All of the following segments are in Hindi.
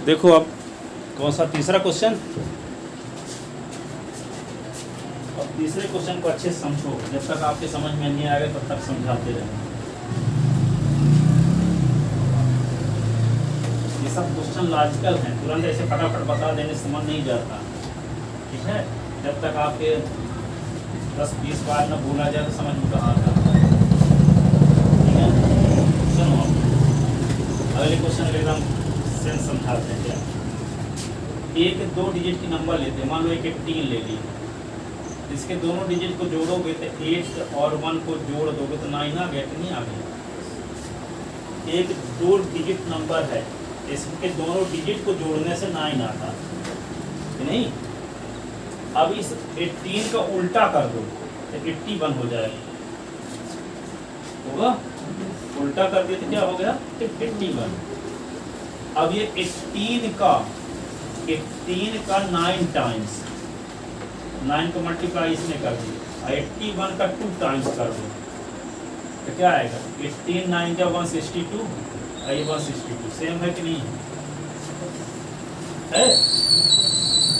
देखो अब कौन सा तीसरा क्वेश्चन। अब तीसरे क्वेश्चन को अच्छे से समझो, जब तक आपके समझ में नहीं आएगा तब तक समझाते रहें। ये सब क्वेश्चन लॉजिकल हैं, तुरंत ऐसे फटाफट बता देने समझ नहीं जाता, ठीक है। जब तक आपके 10-20 बार न भूला जाए तो समझ में कहाँ आता है, ठीक है। सुनो अगले क्वेश्चन को एकदम सेंस समझाते हैं। क्या एक 2 डिजिट की नंबर लेते हैं, मान लो एक 18 ले ली, इसके दोनों डिजिट को जोड़ोगे तो 8 और 1 को जोड़ दोगे तो 9 आ गया कि नहीं आ गया। एक 2 डिजिट नंबर है, इसके दोनों डिजिट को जोड़ने से 9 आता कि नहीं। अब इस 18 का उल्टा कर दो तो 81 हो जाएगा, होगा। उल्टा कर दिए तो क्या हो गया 81। अब ये 18 का 9 टाइम्स, 9 को मल्टीप्लाई इसमें कर दिया, 81 का 2 टाइम्स कर दो तो क्या आएगा 18 9 का 162, 162 सेम है कि नहीं है।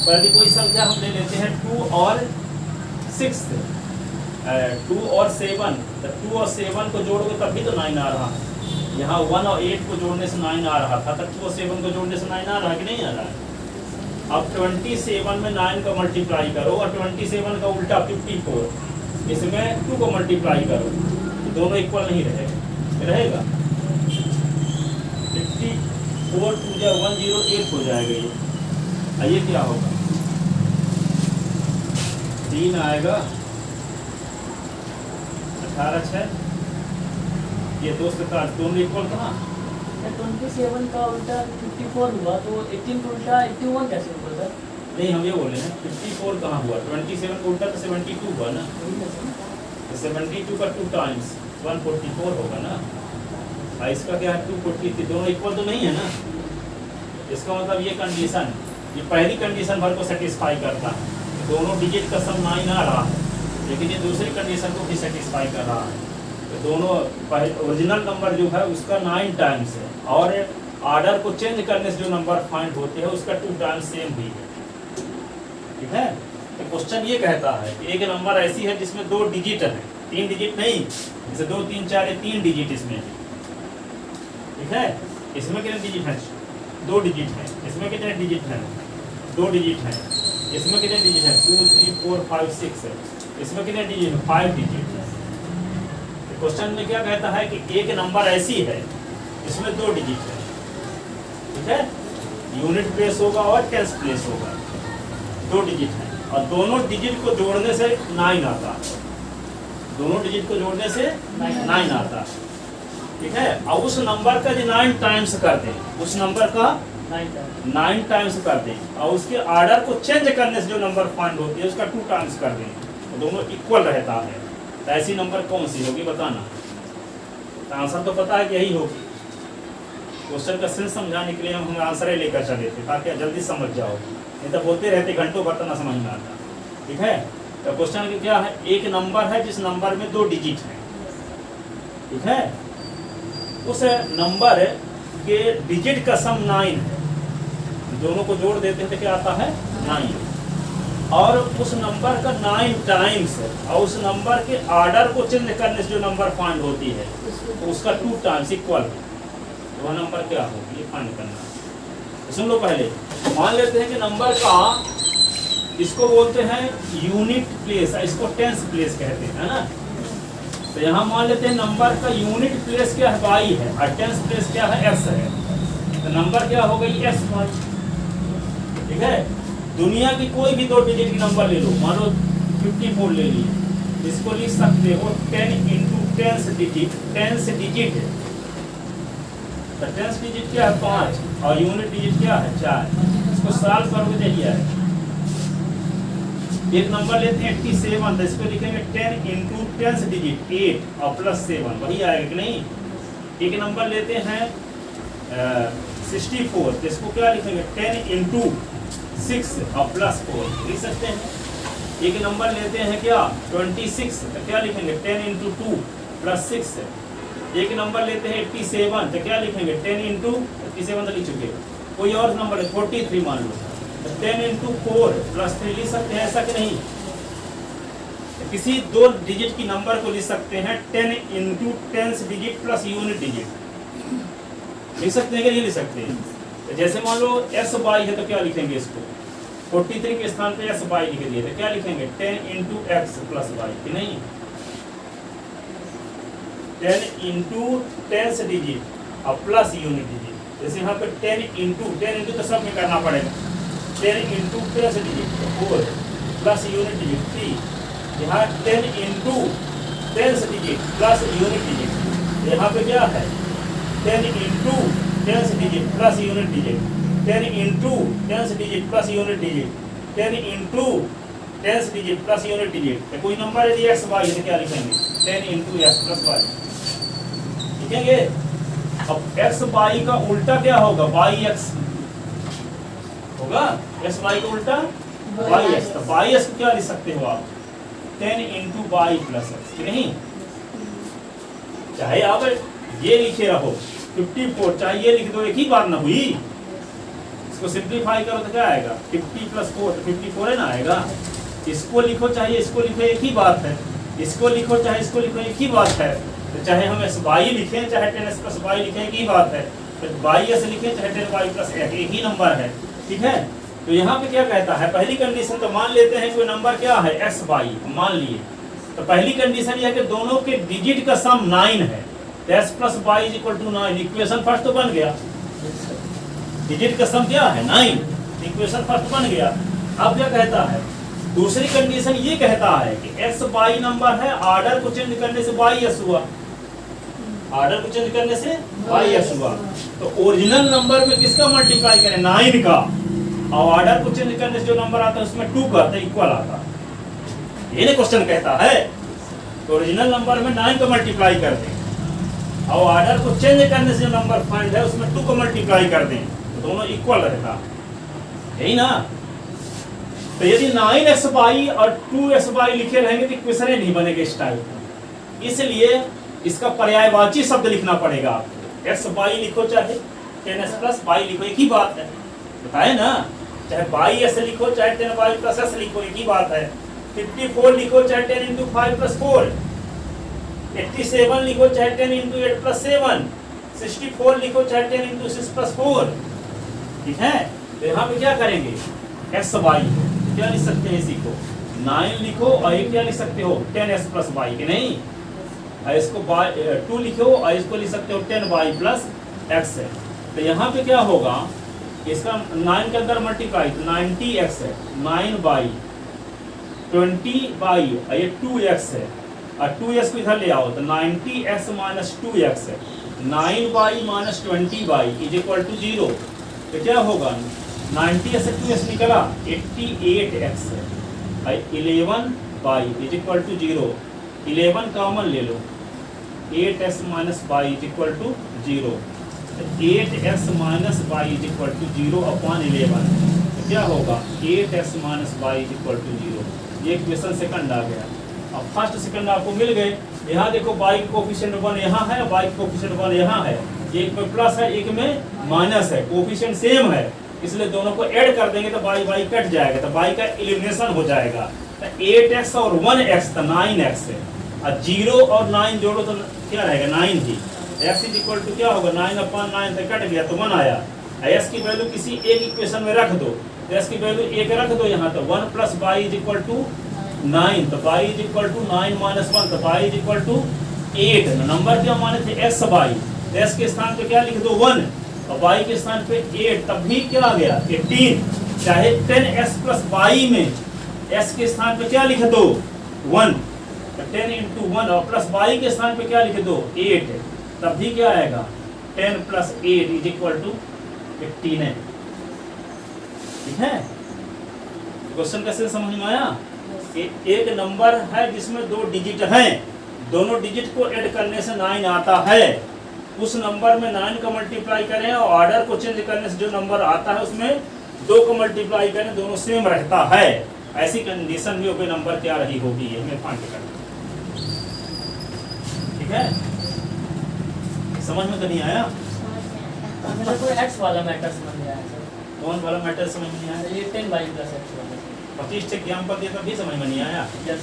पहली कोई संख्या हम ले लेते हैं 2 और 6, 2 और 7, तो 2 और 7 को जोड़ोगे तब भी तो 9 आ रहा है। यहाँ 1 और 8 को जोड़ने से 9 आ रहा था, तो 2 और 7 को जोड़ने से 9 आ रहा है कि नहीं आ रहा है। अब 27 में 9 का मल्टीप्लाई करो और 27 का उल्टा 54, इसमें 2 को मल्टीप्लाई करो, दोनों इक्वल नहीं रहेगा। 54 2 108 हो जाएगा ये। ये क्या होगा 3 आएगा, 18 6, ये 2 से 7 दोनों इक्वल कहाँ। 27 का उल्टा 54 हुआ तो 18 का उल्टा 81 कैसे हुआ सर? नहीं हम ये बोले हैं 54 कहाँ हुआ, 27 का उल्टा तो 72 हुआ ना, तो 72 का 2 टाइम्स 144 होगा ना। इसका क्या है 243, दोनों इक्वल तो नहीं है ना। इसका मतलब ये कंडीशन, ये पहली कंडीशन भर को सेटिस्फाई करता है, दोनों डिजिट का सम 9 आ रहा है, लेकिन ये दूसरी कंडीशन को भी सेटिस्फाई कर रहा है। तो दोनों ओरिजिनल नंबर जो है उसका 9 टाइम्स है, और ऑर्डर को चेंज करने से जो नंबर फाइंड होते हैं उसका 2 टाइम्स सेम भी है, ठीक है। तो क्वेश्चन ये कहता है कि एक नंबर ऐसी है जिसमें 2 डिजिट है, 3 डिजिट नहीं, जैसे 2 3 4 3 डिजिट इसमें, ठीक है। इसमें कितने डिजिट हैं 2 डिजिट है, इसमें कितने डिजिट हैं 2 डिजिट हैं, इसमें कितने डिजिट हैं 2 3 4 5 6 है, इसमें कितने डिजिट हैं 5 डिजिट है। क्वेश्चन में क्या कहता है कि एक नंबर ऐसी है इसमें 2 डिजिट है, ठीक है। यूनिट प्लेस होगा और टेंस प्लेस होगा, 2 डिजिट है, और दोनों डिजिट को जोड़ने से 9 आता, दोनों डिजिट को जोड़ने से 9 आता, ठीक है। और उस नंबर का जो 9 टाइम्स कर दें, उस नंबर का 9 टाइम्स कर दें, और उसके ऑर्डर को चेंज करने से जो नंबर फाइंड होती है उसका 2 टाइम्स कर दें, तो दोनों इक्वल रहता है। तो ऐसी नंबर कौन सी होगी बताना। तो आंसर तो पता है कि यही होगी। क्वेश्चन का सेंस समझाने के लिए हम आंसर ही लेकर चले थे ताकि जल्दी समझ जाओ, नहीं तो बोलते रहते घंटों भर तो ना समझ में आता, ठीक है। तो क्वेश्चन क्या है, एक नंबर है जिस नंबर में 2 डिजिट है, ठीक है। उस नंबर के डिजिट का सम 9 है, दोनों को जोड़ देते हैं तो क्या आता है 9, और उस नंबर का 9 टाइम्स है, और उस नंबर के ऑर्डर को चेंज करने से जो नंबर फाइंड होती है तो उसका 2 टाइम्स इक्वल है, तो वह नंबर क्या होगी ये फाइंड करना है। सुन लो पहले, मान लेते हैं कि नंबर का इसको बोलते हैं यूनिट प्लेस, इसको टेंस प्लेस कहते हैं ना। तो यहाँ मान लेते हैं नंबर का यूनिट प्लेस क्या है y है, और टेंस प्लेस क्या है x है, तो नंबर क्या हो गई x, ठीक है। दुनिया की कोई भी 2 डिजिट की नंबर ले लो, मान लो 54 ले लिए, इसको लिख सकते हो 10 इंटू 10 डिजिट है, तो 10 डिजिट क्या है 5, और यूनिट डिजिट क्या है 4, इसको सॉल्व करोगे तो यही आएगा। एक नंबर लेते हैं 87, तो इसको लिखेंगे 10 इंटू 10 डिजिट 8 और प्लस 7, वही आएगा कि नहीं। एक नंबर लेते हैं 64, तो इसको क्या लिखेंगे 10 इंटू 6 और प्लस 4 लिख सकते हैं। एक नंबर लेते हैं क्या 26, तो क्या लिखेंगे 10 इंटू 2 प्लस 6। एक नंबर लेते हैं 87, तो क्या लिखेंगे 10 इंटू 87 तो लिख चुके, कोई और नंबर है 43 मान लो, तो 10 इंटू 4 प्लस 3 लिख सकते हैं, ऐसा कि नहीं? किसी दो डिजिट की नंबर को लिख सकते हैं 10 into 10th digit plus unit digit, लिख सकते हैं कि नहीं लिख सकते हैं? तो जैसे मान लो एस बाई है तो क्या लिखेंगे इसको, 43 के स्थान पे एस बाई लिख दिए तो क्या लिखेंगे 10 इंटू एक्स प्लस वाई, कि नहीं? 10 इंटू 10th डिजिट और प्लस यूनिट डिजिट। जैसे यहाँ पे 10 इंटू तो सब में करना पड़ेगा, 10 into 10th digit 4 plus unit digit 3, यहाँ 10 into 10th digit plus unit digit, यहाँ पे क्या है 10 into 10th digit plus unit digit, 10 into 10th digit plus unit digit, 10 into 10th digit plus unit digit. कोई नंबर यदि एक्स वाई है तो क्या लिखेंगे 10 इंटू एक्स प्लस वाई लिखेंगे। अब एक्स वाई का उल्टा क्या होगा, वाई एक्स होगा, एक्स वाई का उल्टा वाई एक्स, तो वाई एक्स को क्या लिख सकते हो आप 10 इंटू वाई प्लस एक्स, कि नहीं? चाहे आप ये लिखे रहो 54, चाहे ये लिख दो, एक ही बात ना हुई। इसको सिंप्लीफाई करो तो क्या आएगा 50 प्लस 4 तो 54 है ना आएगा। इसको लिखो चाहे इसको लिखो, एक ही बात है। इसको लिखो चाहे इसको लिखो, एक ही बात है। तो चाहे हम एस वाई लिखें चाहे 10s प्लस वाई लिखें, एक ही बात है। तो वाई एस लिखें चाहे 10 वाई प्लस एक ही नंबर है, ठीक है? तो यहाँ पे क्या कहता है, पहली कंडीशन तो मान लेते हैं कोई नंबर क्या है एक्स वाई, मान लिए। तो पहली कंडीशन यह है कि दोनों के डिजिट का सम 9 है, तो X plus Y is equal to 9। Equation first तो बन गया, डिजिट का सम क्या है 9, इक्वेशन फर्स्ट बन गया। अब क्या कहता है, दूसरी कंडीशन ये कहता है कि एक्स वाई नंबर है, ऑर्डर को चेंज करने से वाई एस हुआ, ऑर्डर को चेंज करने से वाई एस हुआ। तो ओरिजिनल नंबर में किसका मल्टीप्लाई करें 9 का, और ऑर्डर को चेंज करने से जो नंबर आता है उसमें 2 का तो इक्वल आता है। ये क्वेश्चन कहता है तो ओरिजिनल नंबर में 9 का मल्टीप्लाई कर दें और ऑर्डर को चेंज करने से जो नंबर फाइंड है उसमें 2 को मल्टीप्लाई कर दें, तो दोनों इक्वल रहता, यही ना? तो यदि 9xy और 2xy लिखे रहेंगे तो इक्वेशन नहीं बनेगा इस टाइप का, इसलिए इसका पर्यायवाची शब्द लिखना पड़ेगा आपको। xy लिखो चाहे 10s प्लस y लिखो, एक ही बात है, बताए ना? चाहे y s लिखो चाहे 10y प्लस s लिखो, एक ही बात है। 54 लिखो चाहे 10 इंटू 5 प्लस 4, 87 लिखो चाहे 10 इंटू 8 प्लस 7, 64 लिखो चाहे 10 इंटू 6 प्लस 4, ठीक है? तो यहाँ पे क्या करेंगे xy क्या लिख सकते हैं, इसी को 9 लिखो और ये क्या लिख सकते हो 10s प्लस y, के नहीं? इसको 2 लिखो और इसको लिख सकते हो 10y प्लस x है। तो यहाँ पे क्या होगा, इसका 9 के अंदर मल्टीप्लाई तो 90x है, 9y 20y और ये 2x है, और 2x को इधर ले आओ तो 90x माइनस 2x है, 9y minus 20y is equal to 0। तो क्या होगा 90 से 2x निकला 88x है, 11y is equal to 0, 11 common ले लो, 8x minus y is equal to 0, 8x minus y is equal to 0 upon 11। तो क्या होगा 8x minus y is equal to 0। ये इक्वेशन सेकंड आ गया। अब फर्स्ट सेकंड आपको मिल गए। यहाँ देखो y कोफिशिएंट 1 यहाँ है, y कोफिशिएंट 1 यहाँ है, एक में प्लस है एक में माइनस है, कोफिशिएंट सेम है, इसलिए दोनों को ऐड कर देंगे तो y कट जाएगा, तो y का एलिमिनेशन हो जाएगा। तो 8x और 1x तो 9x है, और 0 और 9 जोड़ो तो क्या रहेगा 9 ही। x इज इक्वल टू क्या होगा 9 अपॉन 9 तो कट गया तो 1 आया। s की वैल्यू किसी एक इक्वेशन में रख दो, तो s की वैल्यू 1 रख दो यहाँ, तो 1 plus y is equal to 9, तो y is equal to 9 minus 1 तो y is equal to 8। Number क्या माने थे x y, s के स्थान पे क्या लिख दो 1 और y के स्थान पे 8, तब भी क्या आ गया 18। चाहे 10s प्लस y में s के स्थान पे क्या लिख दो 1, तो 10 इंटू 1 और प्लस y के स्थान पे क्या लिख दो 8, तब भी क्या आएगा 10 प्लस 8 इज इक्वल टू 18 है, ठीक है? क्वेश्चन कैसे समझ में आया? एक नंबर है जिसमें 2 डिजिट हैं, दोनों डिजिट को ऐड करने से 9 आता है, उस नंबर में 9 का मल्टीप्लाई करें और ऑर्डर को चेंज करने से जो नंबर आता है उसमें 2 को मल्टीप्लाई करें, दोनों सेम रहता है। ऐसी कंडीशन में कोई नंबर क्या रही होगी ये हमें फाइंड करना, ठीक है? समझ में तो नहीं आया? मेरे को एक्स वाला मैटर समझ में आया सर। कौन वाला मैटर समझ में नहीं आया? ये 10y प्लस एक्स वाला। 25 से ज्ञान पर दिया तब भी समझ में नहीं आया। यस।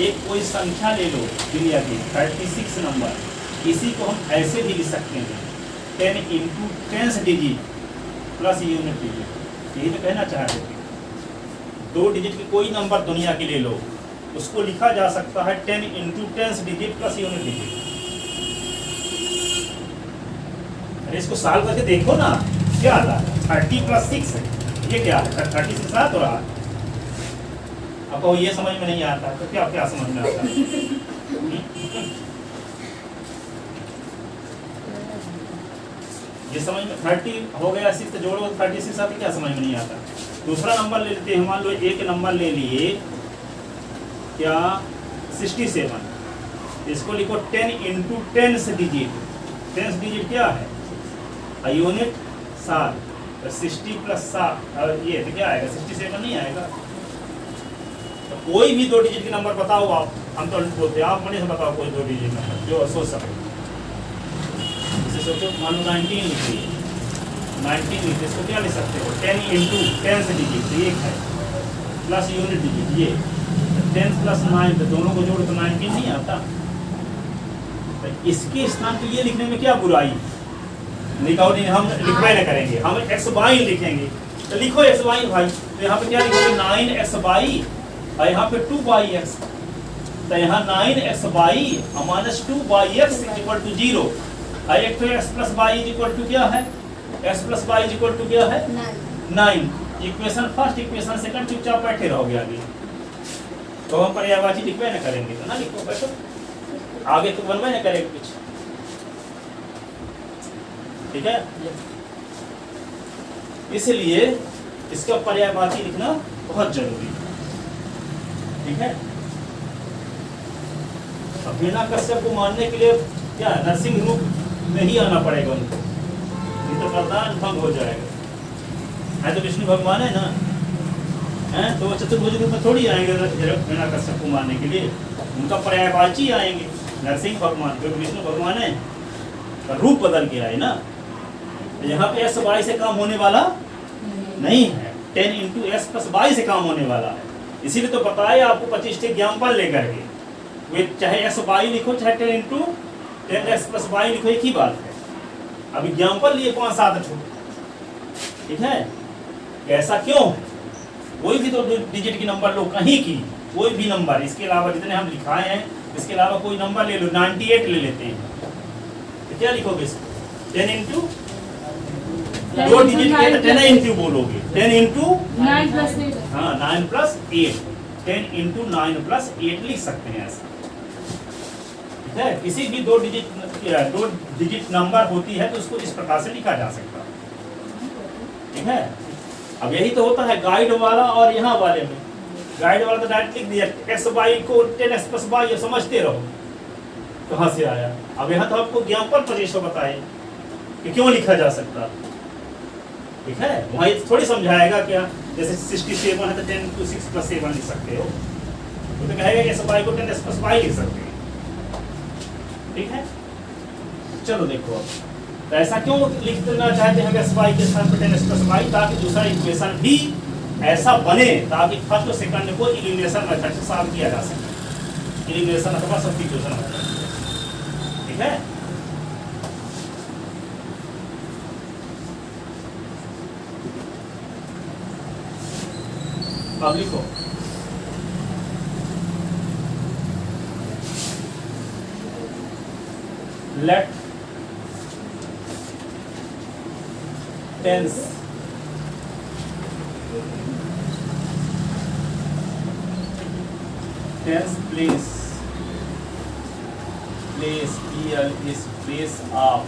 एक कोई संख्या ले लो दुनिया की 36 नंबर, इसी को हम ऐसे भी लिख सकते हैं 10 into 10 digit plus unit digit. यही तो कहना चाह रहे थे। 2 डिजिट की कोई नंबर दुनिया की ले लो, उसको लिखा जा सकता है 10 into 10 digit plus unit digit. अरे इसको सॉल्व करके देखो ना, क्या आता है? 30 प्लस 6 है, ये क्या है? 30 से 7 हो रहा है। अब कहो ये समझ में नहीं आता तो क्या क्या समझ में आता है? ये समझ में 30 हो गया, 6 से जोड़ो 36 साथ क्या समझ में नहीं आता। दूसरा नंबर ले लेते हैं, मान लो एक नंबर ले लिए क्या 67, इसको लिखो 10 इंटू 10 डिजिट। 10 डिजिट क्या है? यूनिट 7, तो 60 प्लस 7 और ये तो क्या आएगा? 67 नहीं आएगा। तो कोई भी 2 डिजिट के नंबर बताओ आप, हम तो बोलते हैं आप मनी से बताओ कोई 2 डिजिट नंबर जो सोच सको। जैसे सोचो मान लो 19 लिखिए, 19 लिखिए, इसको क्या लिख सकते हो? 10 इंटू 10 डिजिट एक है प्लस यूनिट डिजिट ये 10 प्लस 9, तो दोनों को जोड़ो तो 19 नहीं आता। तो इसके स्थान पे ये लिखने में क्या बुराई? लिखाओ नहीं, हम लिखवाई ना करेंगे, हम एक्स वाई लिखेंगे। तो लिखो एक्स वाई भाई, तो यहाँ पे क्या लिखोगे? 9x वाई और यहाँ पे 2y x। तो यहाँ 9x y minus 2y x equal to 0। और एक तो x plus y equal to क्या है? x plus y equal to क्या है? 9। इक्वेशन फर्स्ट, इक्वेशन सेकंड, चुपचाप बैठे रहोगे आगे। तो हम पर्यायवाची लिखवाई ना करेंगे, तो ना लिखो, बैठो आगे तो बनवाई ना करेंगे कुछ, ठीक है? इसलिए इसका पर्यायवाची लिखना बहुत जरूरी है, ठीक है? अब बिना कश्यप को मानने के लिए क्या नरसिंह रूप में ही आना पड़ेगा उनको, नहीं तो वरदान भंग हो जाएगा। है तो विष्णु भगवान है ना, हैं? तो वो चतुर्भुज रूप में थोड़ी आएंगे बिना कश्यप को मारने के लिए, उनका पर्यायवाची आएंगे नरसिंह भगवान, क्योंकि विष्णु भगवान है रूप बदल के आए ना। यहाँ पे s y से काम होने वाला नहीं है, 10 इंटू एस प्लस वाई से काम होने वाला है। इसीलिए तो बताया आपको 25 के एग्जाम्पल लेकर के, वे चाहे एस वाई लिखो चाहे 10 इंटू 10x प्लस वाई लिखो, एक ही बात है। अब एग्जाम्पल लिए 5-7 ठो, ठीक है? ऐसा क्यों है? कोई भी तो डिजिट की नंबर लो, कहीं की कोई भी नंबर, इसके अलावा जितने हम लिखाए हैं इसके अलावा कोई नंबर ले लो, 98 ले लेते हैं, तो क्या लिखोगे इसको? 10 इंटू 2 डिजिट के तो 10 इंटू बोलोगे, 10 इंटू 9 प्लस 8। हाँ 9 प्लस 8, 10 इंटू 9 प्लस 8 लिख सकते हैं ऐसा, ठीक है? किसी भी 2 डिजिट नंबर होती है तो उसको इस प्रकार से लिखा जा सकता है, ठीक है? अब यही तो होता है गाइड वाला और यहाँ वाले में। गाइड वाला तो डायरेक्ट लिख दिया एक्स वाई को 10x प्लस वाई, समझते रहो कहाँ से आया। अब यहाँ तो आपको एग्जाम्पल 25 बताए कि क्यों लिखा जा सकता, ठीक है? वहाँ ये थोड़ी समझाएगा क्या, जैसे 67 है तो 10 इंटू 6 प्लस 7 लिख सकते हो, वो तो कहेगा कि एक्स वाई को 10x प्लस वाई लिख सकते हैं, ठीक है? चलो देखो अब तो ऐसा क्यों लिखना चाहते हैं एक्स वाई के स्थान पर 10x प्लस वाई, ताकि दूसरा इक्वेशन भी ऐसा बने ताकि फर्स्ट और सेकंड को एलिमिनेशन मेथड से सॉल्व किया जा सके, एलिमिनेशन अथवा सब्स्टिट्यूशन मेथड, ठीक है? अब लिखो let tens place here is place of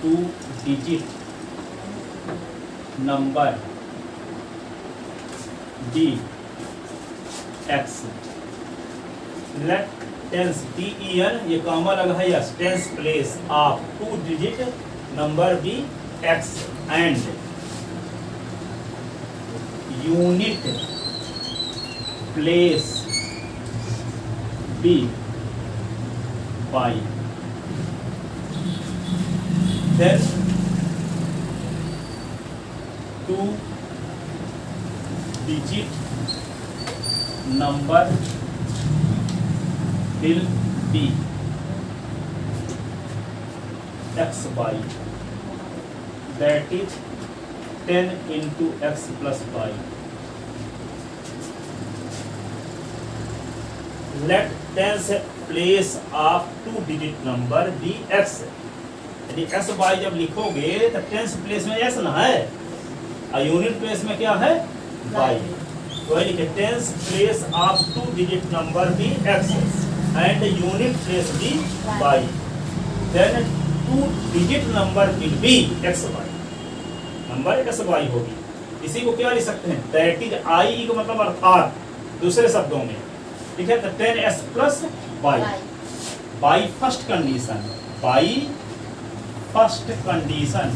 2-digit number d x। let tens d year ये कॉमा लगा है yes, tense place of 2-digit number b x and unit place b by then 2 digit number will be x y, that is 10 into x plus y. Let tens place of 2 digit number be x. यदि x y जब लिखोगे तो टेंस प्लेस में x ना है और यूनिट प्लेस में क्या है y. तो लिखे tens place of 2 digit number भी x एंड यूनिट प्लेस भी y. Then 2 digit number will be x y. Number x y होगी. इसी को क्या लिख सकते हैं, दैट इज i का मतलब अर्थात, दूसरे शब्दों में ठीक है. तो 10s plus y by first condition, by first condition.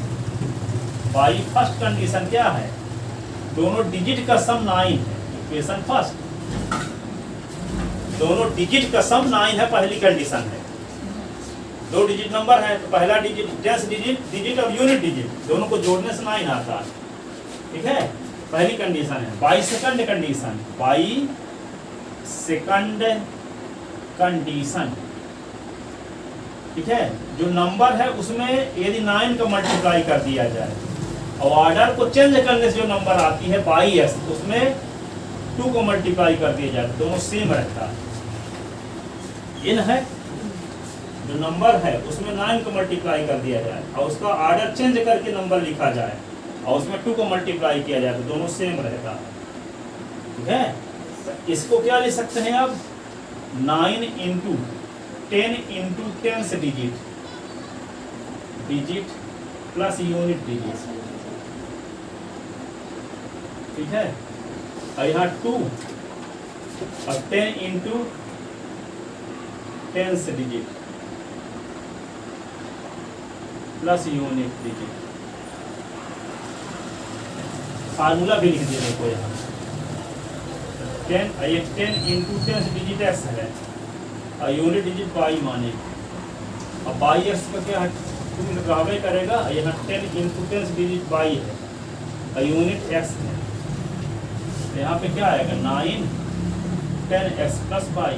By first condition क्या है, दोनों डिजिट का सम 9 है. इक्वेशन फर्स्ट, दोनों डिजिट का सम 9 है, पहली कंडीशन है. 2 डिजिट नंबर है तो पहला डिजिट टेंस डिजिट और यूनिट डिजिट दोनों को जोड़ने से 9 आता है. ठीक है, पहली कंडीशन है. By second condition, by second condition ठीक है, जो नंबर है उसमें यदि 9 का मल्टीप्लाई कर दिया जाए और ऑर्डर को चेंज करने से जो नंबर आती है बाई एस, उसमें 2 को मल्टीप्लाई कर दिया जाए, दोनों सेम रहता है. इन है जो नंबर है उसमें 9 को मल्टीप्लाई कर दिया जाए और उसका ऑर्डर चेंज करके नंबर लिखा जाए और उसमें 2 को मल्टीप्लाई किया जाए तो दोनों सेम रहता है. ठीक है, तो इसको क्या लिख सकते हैं अब, 9 इंटू 10 इंटू 10 से डिजिट प्लस यूनिट डिजिट. ठीक है, और यहाँ 2 और 10 इंटू 10 से digit plus unit digit. Formula भी लिख देने को यहाँ 10 इंटू 10 से डिजिट एक्स है और यूनिट डिजिट बाई माने. अब बाई एक्स का क्या रहबे करेगा, यहाँ 10 इंटू 10 से डिजिट बाई है और यूनिट एक्स है. यहाँ पे क्या आएगा 9 10x प्लस बाई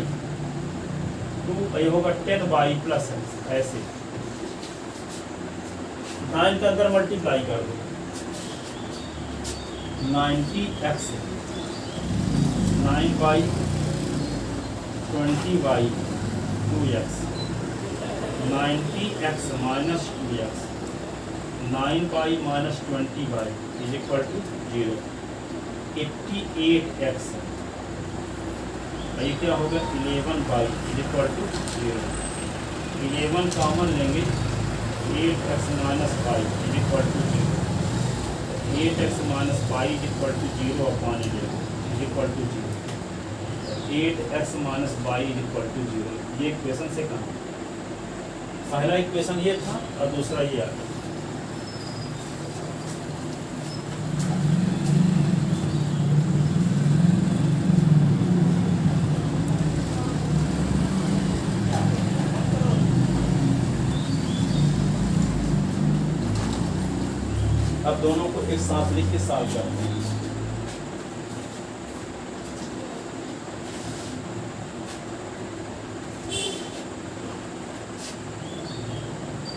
2, ये होगा 10 बाई प्लस एक्स. ऐसे 9 के अंदर मल्टीप्लाई कर दो, 90x 9 y 20 y 2x, 90x minus 2x, 9 बाई minus 20 y is equal to 0. 88x, ये क्या होगा 11 y is equal to 0. 11 common लेंगे, 8x minus y is equal to 0. 8x minus y is equal to 0 upon 11 is equal to 0. 8x minus y is equal to 0. ये इक्वेशन से कहा, पहला इक्वेशन ये था और दूसरा ये आ गया. अब दोनों को एक साथ लिख के सॉल्व करते हैं.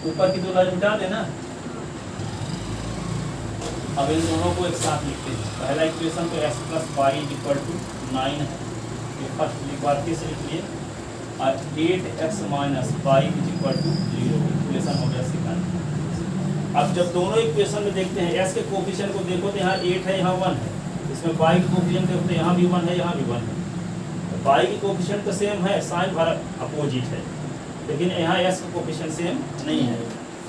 ऊपर की 2 लाइन मिटा देना. अब इन दोनों को एक साथ लिखते हैं. पहला इक्वेशन तो x plus y equal to 9 है, ये फर्स्ट एक बार फिर से लिखिए, और 8x minus y equal to 0 equation हो गया सेकंड. अब जब दोनों इक्वेशन में देखते हैं s के कोफिशिएंट को देखो तो यहाँ 8 है, यहाँ 1 है. इसमें y के कोफिशिएंट देखो तो यहाँ भी 1 है, यहाँ भी 1 है. तो y की कोफिशिएंट तो सेम है, साइन भर अपोजिट है, लेकिन यहाँ s का कोफिशिएंट सेम नहीं है.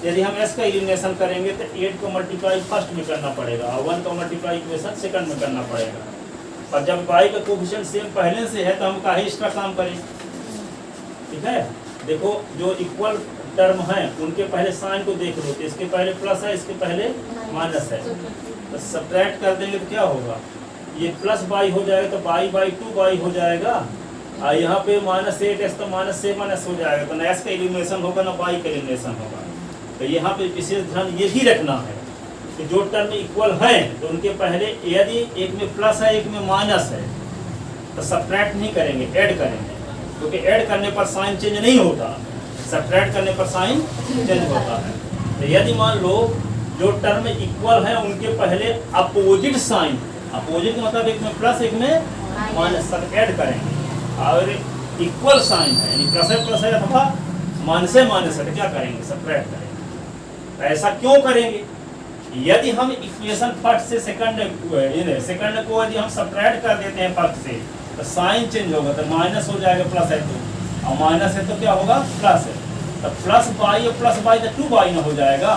यदि हम s का एलिमिनेशन करेंगे तो 8 को मल्टीप्लाई फर्स्ट में करना पड़ेगा और 1 का मल्टीप्लाई इक्वेशन सेकंड में करना पड़ेगा. और जब y का कोफिशिएंट सेम पहले से है तो हम काहे एक्स्ट्रा काम करें. ठीक है, देखो जो इक्वल टर्म है उनके पहले साइन को देख लो, तो इसके पहले प्लस है, इसके पहले माइनस है, तो सब्ट्रैक्ट कर देंगे तो क्या होगा, ये प्लस बाई हो जाएगा तो बाई बाई 2 बाई हो जाएगा, और यहाँ पे माइनस 8x तो माइनस 7x हो जाएगा. तो ना s का एलिमिनेशन होगा ना y का एलिमिनेशन होगा. तो यहाँ पे विशेष ध्यान ये भी रखना है कि जो टर्म इक्वल हैं तो उनके पहले यदि एक में प्लस है एक में माइनस है तो सब्ट्रैक्ट नहीं करेंगे, ऐड करेंगे, क्योंकि ऐड करने पर साइन चेंज नहीं होता, सब्ट्रैक्ट करने पर साइन चेंज होता है। तो यदि मान लो जो टर्म इक्वल है उनके पहले अपोजिट साइन, अपोजिट मतलब एक में प्लस एक में माइनस, सब ऐड करेंगे। और इक्वल साइन है यानी प्लस है अथवा माइनस है तो क्या करेंगे, सब्ट्रैक्ट करेंगे। तो ऐसा क्यों करेंगे? यदि हम इक्वेशन फर्स्ट से सेकंड को यदि हम सब्ट्रैक्ट कर देते हैं फर्स्ट से तो साइन चेंज होगा, तो माइनस हो जाएगा प्लस है तो, और माइनस है तो क्या होगा प्लस है, तो प्लस बाई और प्लस बाई तो 2y ना हो जाएगा।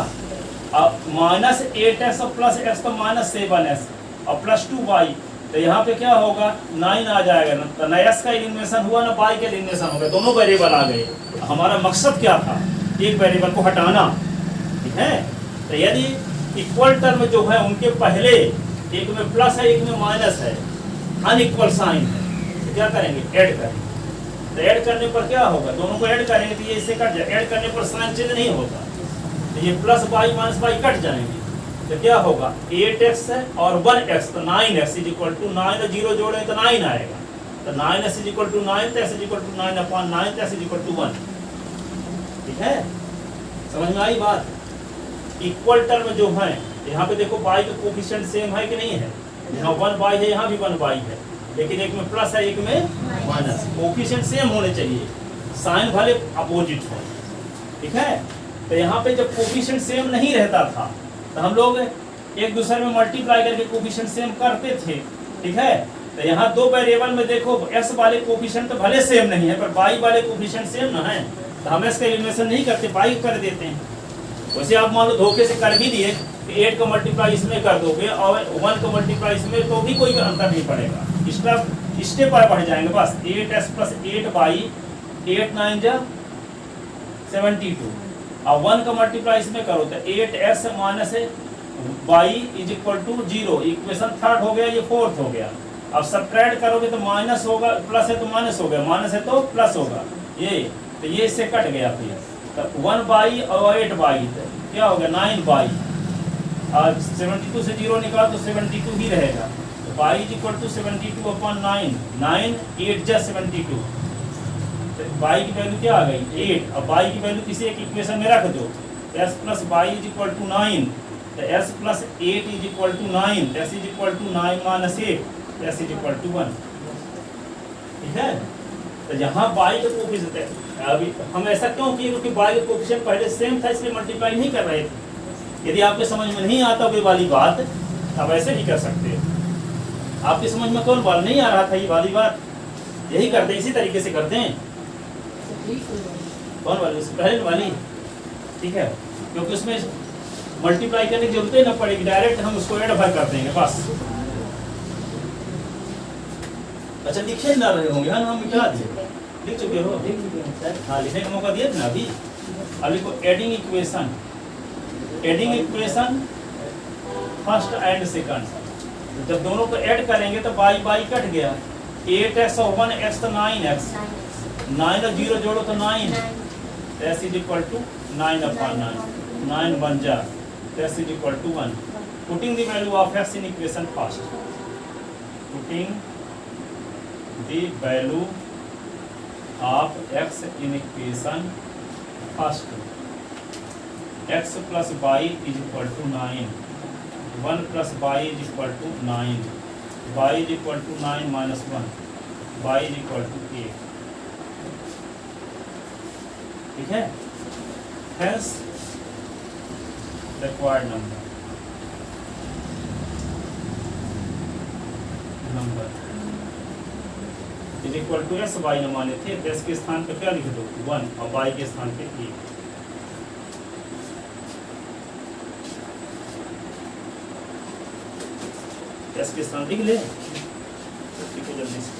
अब माइनस 8x और प्लस x तो माइनस 7x और प्लस 2y, तो यहाँ पे क्या होगा 9 आ जाएगा ना, तो न x का एलिमिनेशन हुआ ना y का एलिमिनेशन हो गया, दोनों वेरिएबल आ गए। हमारा मकसद क्या था, एक वेरिएबल को हटाना, ठीक है। तो यदि इक्वल टर्म जो है उनके पहले एक में प्लस है एक में माइनस है, अनइक्वल साइन है, तो क्या करेंगे, ऐड करेंगे। तो ऐड करने पर क्या होगा, दोनों को ऐड करेंगे तो ये इससे कट जाए, ऐड करने पर साइन चेंज नहीं होता, तो ये plus by minus by cut जाएंगे, तो क्या होगा 8x है और 1x, तो 9x इज इक्वल टू 9 और 0 जोड़ें तो 9 आएगा, तो 9x इज इक्वल टू 9, तो x is equal to 9 upon 9, तो x इज इक्वल टू 1। ठीक है, समझ में आई बात। इक्वल टर्म जो है यहाँ पे देखो y का कोफिशिएंट सेम है कि नहीं है, यहाँ 1y है यहाँ भी 1y है, लेकिन एक में प्लस है एक में माइनस, कोफिशिएंट सेम होने चाहिए, साइन भले अपोजिट हो, ठीक है। तो यहाँ पे जब कोफिशिएंट सेम नहीं रहता था तो हम लोग एक दूसरे में मल्टीप्लाई करके कोफिशिएंट सेम करते थे, ठीक है। तो यहाँ दो वेरिएबल में देखो x वाले कोफिशिएंट तो भले सेम नहीं है पर y वाले कोफिशिएंट सेम ना है, तो हम इसका एलिमिनेशन नहीं करते, y कर देते हैं। वैसे आप मान लो धोखे से कर भी दिए कि 8 का मल्टीप्लाई इसमें कर दोगे और 1 का मल्टीप्लाई इसमें, तो भी कोई अंतर नहीं पड़ेगा, स्टेप पर बढ़ जाएंगे बस। 8x प्लस 8y, 8 9 जा 72, और 1 का मल्टीप्लाई इसमें करो तो 8x minus y is equal to 0, equation third हो गया, ये फोर्थ हो गया। अब सब्ट्रैक्ट करोगे तो माइनस होगा, प्लस है तो माइनस हो गया, माइनस है तो प्लस होगा, ये तो ये इससे कट गया, फिर तो 1y और 8y क्या हो गया 9y, और 72 से 0 निकाल तो 72 ही रहेगा, तो y is equal to 72 upon 9, 9 8 जा 72, तो y की वैल्यू क्या आ गई 8, अब y की वैल्यू किसी एक इक्वेशन में रख दो, s plus y is equal to 9, तो s plus 8 is equal to 9, s is equal to 9 minus 8, s is equal to 1, ठीक है। तो यहाँ y का कोफिशिएंट है, अभी हम ऐसा क्यों किए, क्योंकि y का कोफिशिएंट पहले सेम था इसलिए मल्टीप्लाई नहीं कर रहे थे। यदि आपके समझ में नहीं आता ये वाली बात, आप ऐसे भी कर सकते हैं। आपके समझ में कौन बात नहीं आ रहा था ये वाली बात, यही करते इसी तरीके से करते हैं। कौन वाली, पहले वाली, ठीक है, क्योंकि उसमें मल्टीप्लाई करने की जरूरत ही ना पड़ेगी, डायरेक्ट हम उसको ऐड भर कर देंगे बस। अच्छा लिखे ना रहे होंगे, हाँ हम मिटा दिए, लिख चुके हो, हाँ लिखने का मौका दिया ना अभी। अब लिखो adding equation, adding equation first and second, जब दोनों को ऐड करेंगे तो बाई बाई कट गया, 8x और 1x तो 9x, 9 और 0 जोड़ो तो 9, s is equal to 9 upon 9, 9 1 जा, s is equal to 1। Putting the value of x in equation first, putting the value of x in equation first, x plus y is equal to 9, 1 plus y is equal to 9, y is equal to 9 minus 1, y is equal to 8, ठीक है। hence required number is equal to s, y न माने थे, एस के स्थान पे क्या लिख दो 1 और वाई के स्थान पे 8। एस के स्थान लिख ले, लिखो जल्दी से।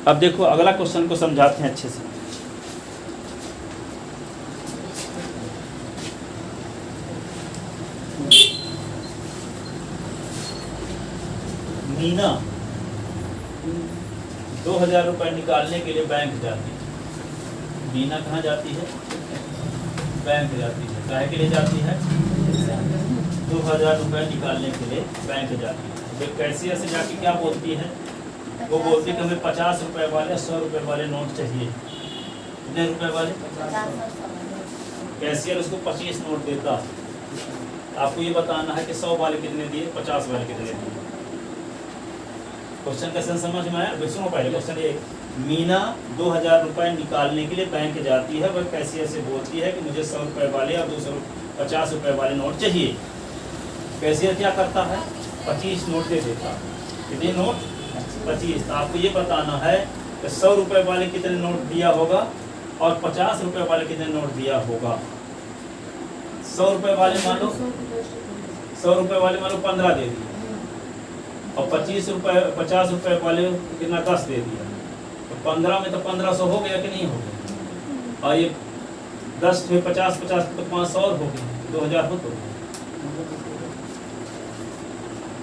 अब देखो अगला क्वेश्चन को समझाते हैं अच्छे से। मीना 2000 रुपये निकालने के लिए बैंक जाती है। बीना कहाँ जाती है? बैंक जाती है। काहे के लिए जाती है? 2000 रुपये निकालने के लिए बैंक जाती है। वे कैशियर से जाके क्या बोलती है? वो बोलती है कि हमें 50 रुपये वाले 100 रुपये वाले नोट चाहिए। कितने रुपए वाले? कैशियर उसको 25 नोट देता। आपको ये बताना है कि 100 वाले कितने दिए, 50 वाले कितने दिए। क्वेश्चन कैसे समझ में आया? सुनो पहले क्वेश्चन ये, मीना 2000 रुपये निकालने के लिए बैंक जाती है। वह कैशियर से बोलती है कि मुझे 100 रुपये वाले या 250 रुपये वाले नोट चाहिए। कैशियर क्या करता है? 25 नोट दे देता। कितने नोट? 25। तो आपको ये बताना है कि 100 रुपये वाले कितने नोट दिया होगा और 50 रुपये वाले कितने नोट दिया होगा। 100 रुपये वाले मान लो 100 रुपये वाले मान लो 15 दे दिए और 50 रुपये वाले कितना 10 दे दिया। तो 15 में तो 1500 हो गया कि नहीं हो गया? और ये 10 में 50 तो 500 और हो गया, 2000 हो तो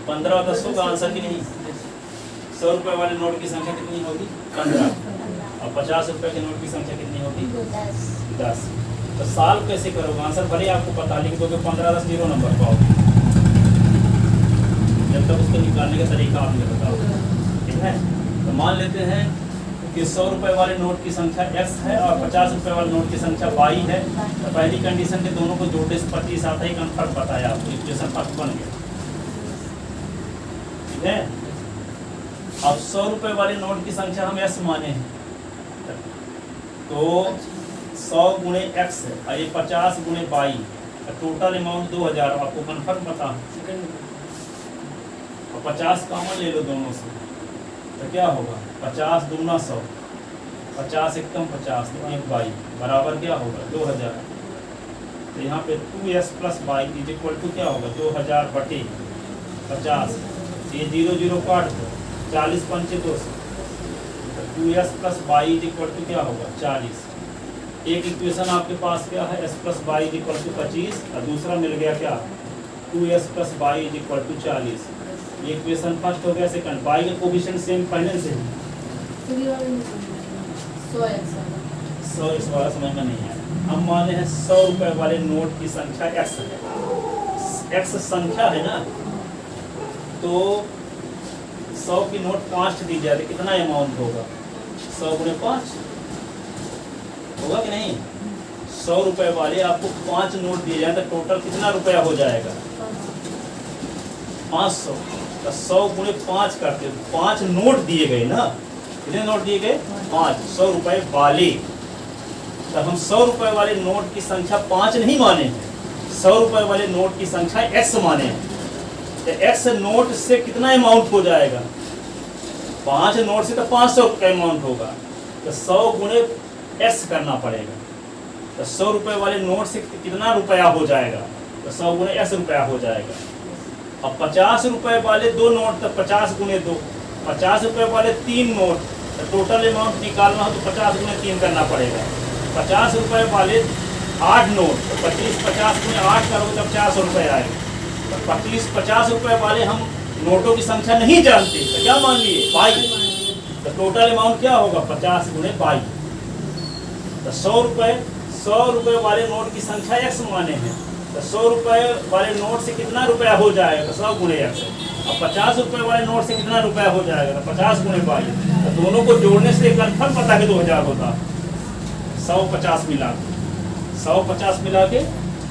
15 10 का आंसर की नहीं। 100 रुपये वाले नोट की संख्या कितनी होगी? 15। और 50 रुपये के नोट की संख्या कितनी होगी? 10। तो साल कैसे करोगे? आंसर भले आपको पता, लेकिन तो 15 10 0 नंबर पाओगे जब तक उसको निकालने का तरीका आपने बताओ। ठीक है, तो मान लेते हैं कि 100 रुपये वाले नोट की संख्या x है और 50 रुपये वाले नोट की संख्या y है। तो पहली कंडीशन के दोनों को जोड़ने से 25 आता है। कन्फर्म पता है आपको, इक्वेशन पक्का बन गया। ठीक है, अब 100 रुपये वाले नोट की संख्या हम s माने हैं, तो 100 गुणे x है और ये 50 गुणे y, टोटल अमाउंट 2000। आपको कन्फर्म पता है और 50 कॉमन ले लो दोनों से, तो क्या होगा? 50 दूना 100, 50 एकम 50, तो 1 y बराबर क्या होगा? 2000। तो यहाँ पे 2s plus y is equal to क्या होगा? 2000 बटे 50। ये 0 0 काट दो, 40 पंचे 200। 2s plus y is equal to क्या होगा? 40। एक इक्वेशन आपके पास क्या है? s plus y is equal to 25 और दूसरा मिल गया क्या? 2s plus y is equal to 40। ये इक्वेशन फर्स्ट हो गया। सेकंड, y के कोफिशिएंट सेम पहले से 100 इस वाला समझ में नहीं है। हम माने हैं 100 रुपये वाले नोट की संख्या x है। x संख्या है ना, तो 100 की नोट 5 दी जाए तो कितना अमाउंट होगा? 100 गुणे 5 होगा कि नहीं? 100 रुपये वाले आपको 5 नोट दिए जाए तो टोटल कितना रुपया हो जाएगा? 500। तो 100 गुणे 5 करते, 5 नोट दिए गए ना। कितने नोट दिए गए? 5। 100 रुपये वाले, तो हम 100 रुपये वाले नोट की संख्या 5 नहीं माने हैं, 100 रुपये वाले नोट की संख्या x माने हैं। तो x नोट से कितना अमाउंट हो जाएगा? 5 नोट से तो 500 का अमाउंट होगा, तो 100 गुणे x करना पड़ेगा। तो 100 रुपये वाले नोट से कितना रुपया हो जाएगा? तो 100 गुणे x रुपया हो जाएगा। अब 50 रुपये वाले 2 नोट, तो 50 गुणे 2, 50 रुपये वाले 3 नोट, तो टोटल अमाउंट निकालना हो तो 50 गुणे 3 करना पड़ेगा। 50 रुपये वाले 8 नोट, तो 50 गुणे 8 करोगे तब 400 रुपये आएगा। तो 50 रुपये वाले हम नोटों की संख्या नहीं जानते, तो क्या मान लिए? बाई। तो टोटल अमाउंट क्या होगा? 50 गुणे 22। तो 100 रुपये वाले नोट की संख्या x माने हैं, तो 100 रुपये वाले नोट से कितना रुपया हो जाएगा? तो 100 गुणे x। अब 50 रुपये वाले नोट से कितना रुपया हो जाएगा? तो 50 गुणे 22। तो दोनों को जोड़ने से कन्फर्म पता कि 2000 होता। 150 मिला के 150 मिला के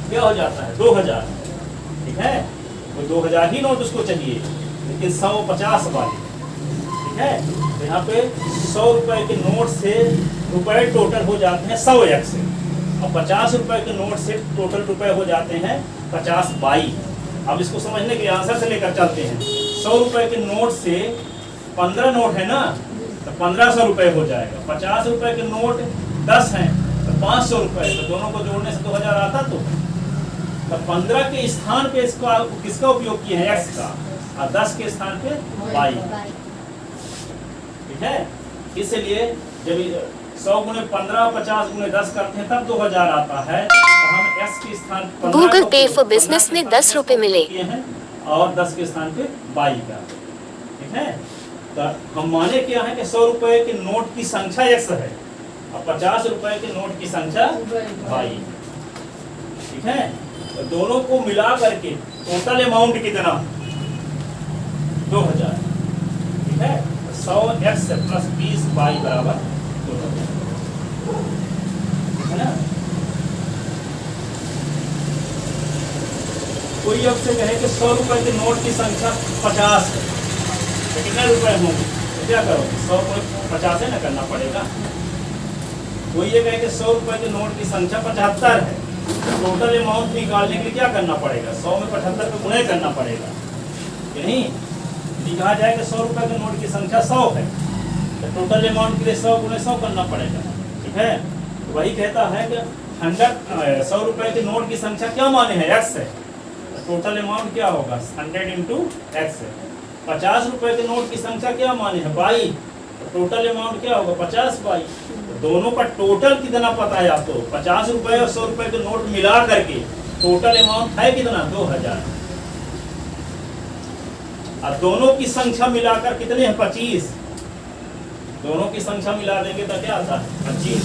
क्या हो जाता है? 2000। ठीक है, तो 2000 ही नोट उसको चाहिए, लेकिन 150 वाले। ठीक है, तो यहाँ पे 100 रुपये के नोट से रुपए टोटल हो जाते हैं 100x से, और 50 रुपये के नोट से टोटल रुपए हो जाते हैं 50 बाई। अब इसको समझने के लिए आंसर से लेकर चलते हैं। 100 रुपये के नोट से 15 नोट है ना, तो 1500 रुपये हो जाएगा। 50 रुपये के नोट 10 हैं तो 500 रुपये, तो दोनों को जोड़ने से 2000 आता। तो 15 के स्थान पे इसका किसका उपयोग किया है? x का, और 10 के स्थान पे y। ठीक है, इसलिए जब 100 गुणे 15, 50 गुणे 10 करते हैं तब 2000 आता है। तो हम s के स्थान पर गूगल पे फॉर बिजनेस में 10 रुपए मिले हैं और 10 के स्थान पे y का। ठीक है, तो हम माने क्या है कि 100 रुपए के नोट की संख्या x है और 50 रुपए के नोट की संख्या y। ठीक है, तो दोनों को मिला करके टोटल अमाउंट कितना 2000। ठीक है, 100x प्लस 20y बराबर 2000 है ना। कोई आपसे कहे कि 100 रुपए के नोट की संख्या 50 है तो कितने रुपए होंगे, तो क्या करोगे 100 को 50 है ना करना पड़ेगा। कोई ये कहे कि 100 रुपए के नोट की संख्या 75 है तो टोटल अमाउंट निकालने के लिए क्या करना पड़ेगा 100 में 75 को गुणे करना पड़ेगा कि नहीं। लिखा जाए कि 100 रुपए के नोट की संख्या 100 है तो टोटल अमाउंट के लिए 100 गुणे 100 करना पड़ेगा। ठीक है, तो वही कहता है कि 100 रुपए के नोट की संख्या क्या माने हैं x है, टोटल अमाउंट क्या होगा 100 इंटू एक्स है। 50 रुपए के नोट की संख्या क्या माने हैं y, तो टोटल अमाउंट क्या होगा 50y। तो दोनों का टोटल कितना पता है आपको 50 रुपए और 100 रुपए के नोट मिला करके टोटल अमाउंट है कितना 2000। और दोनों की संख्या मिलाकर कितने हैं 25। दोनों की संख्या मिला देंगे तो क्या आता है 25।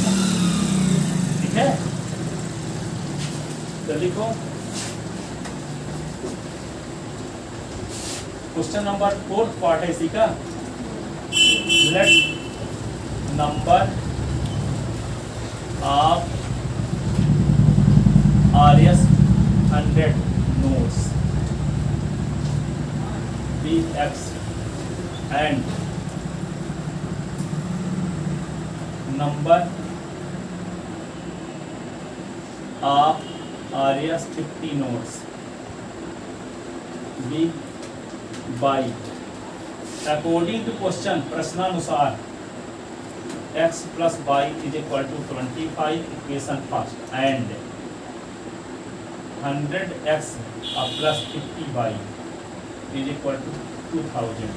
ठीक है, तो लिखो क्वेश्चन नंबर 4th पार्ट है इसी का। Let number of RS 100 notes be x and number of RS 50 notes be by according to question प्रश्नानुसार x plus y is equal to 25 equation first and 100x plus 50y is equal to 2000।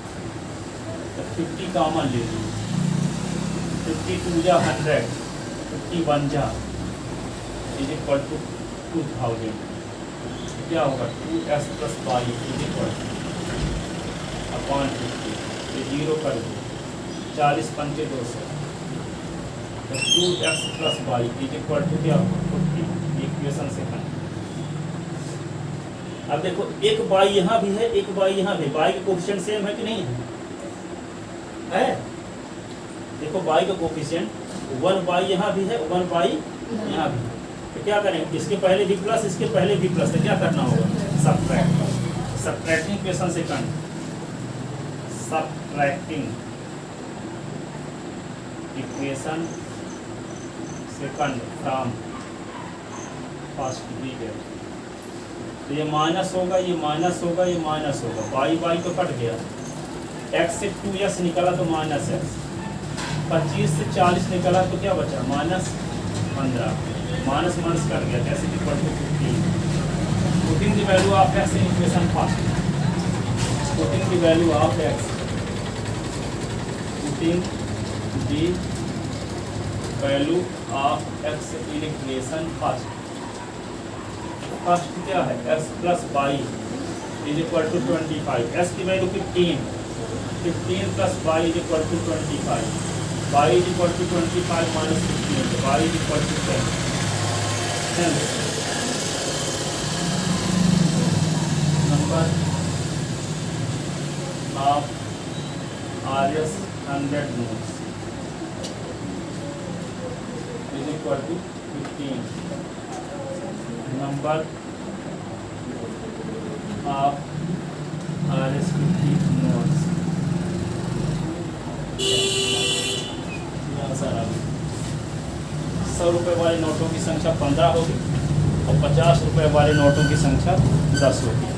तो 50 कॉमन ले लीजिए, 52 जा 100, 51 जा is equal to 2000। क्या होगा 2x plus y is equal to upon 50 ये 0 कर दो 40 पंचे 200। तो 2x plus y is equal to क्या होगा 50 इक्वेशन से करना। अब देखो एक y यहाँ भी है एक y यहाँ भी, y का कोफिशिएंट सेम है कि नहीं है? देखो y का कोफिशिएंट 1y यहाँ भी है 1y यहाँ भी है। तो क्या करेंगे इसके पहले भी प्लस इसके पहले भी प्लस, तो क्या करना होगा सबट्रैक्ट। सबट्रैक्टिंग इक्वेशन से करना, subtracting equation second from first digit. तो ये माइनस होगा ये माइनस होगा ये माइनस होगा, वाई वाई तो कट गया, x से 2x निकला तो माइनस x, 25 से 40 निकला तो क्या बचा माइनस 15, माइनस माइनस कट गया कैसे equal to 15। Putting the value of x in equation first, putting the value of x, putting the value of x in equation first. First क्या है x plus Y is equal to 25, x की value 15, 15 plus Y is equal to 25, y is equal to 25 minus 15, तो y is equal to 10। Number of RS 100 notes is equal to 15, number of RS 50 notes। Answer आ गया। 100 रुपये वाले नोटों की संख्या 15 होगी और 50 रुपये वाले नोटों की संख्या 10 होगी।